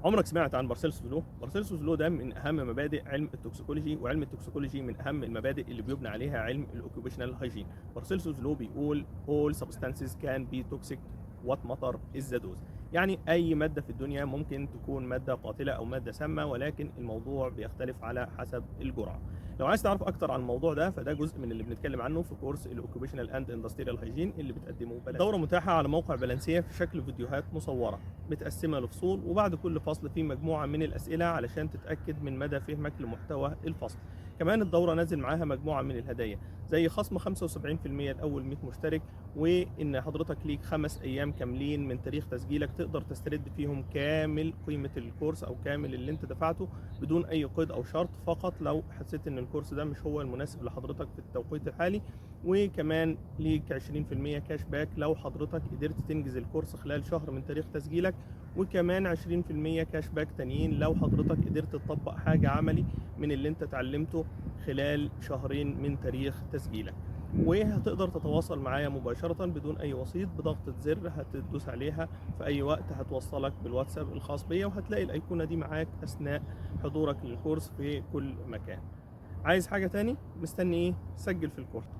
عمرك سمعت عن بارسيلسوس لو؟ بارسيلسوس لو ده من اهم مبادئ علم التوكسيكولوجي، وعلم التوكسيكولوجي من اهم المبادئ اللي بيبنى عليها علم الاوكيوبيشنال هايجين. بارسيلسوس لو بيقول all substances can be toxic what matter is the dose. يعني اي ماده في الدنيا ممكن تكون ماده قاتله او ماده سامه، ولكن الموضوع بيختلف على حسب الجرعه. لو عايز تعرف اكتر عن الموضوع ده فده جزء من اللي بنتكلم عنه في كورس الاوكيوبيشنال اند اندستريال هايجين اللي بتقدمه بلانسيه. الدوره متاحه على موقع بلانسيه في شكل فيديوهات مصوره متقسمه لفصول، وبعد كل فصل فيه مجموعه من الاسئله علشان تتاكد من مدى فهمك لمحتوى الفصل. كمان الدوره نازل معاها مجموعه من الهدايا زي خصم 75% لاول 100 مشترك، وان حضرتك ليك 5 ايام كاملين من تاريخ تسجيلك تقدر تسترد فيهم كامل قيمه الكورس او كامل اللي انت دفعته بدون اي قيد او شرط، فقط لو حسيت ان الكورس ده مش هو المناسب لحضرتك في التوقيت الحالي. وكمان ليك 20% كاش باك لو حضرتك قدرت تنجز الكورس خلال شهر من تاريخ تسجيلك، وكمان 20% كاش باك تانيين لو حضرتك قدرت تطبق حاجة عملي من اللي انت اتعلمته خلال شهرين من تاريخ تسجيلك. وهتقدر تتواصل معايا مباشرة بدون أي وسيط بضغطة زر هتدوس عليها في أي وقت، هتوصلك بالواتساب الخاص بيا، وهتلاقي الأيقونة دي معاك أثناء حضورك للكورس في كل مكان. عايز حاجة تاني؟ مستني إيه؟ سجل في الكورس.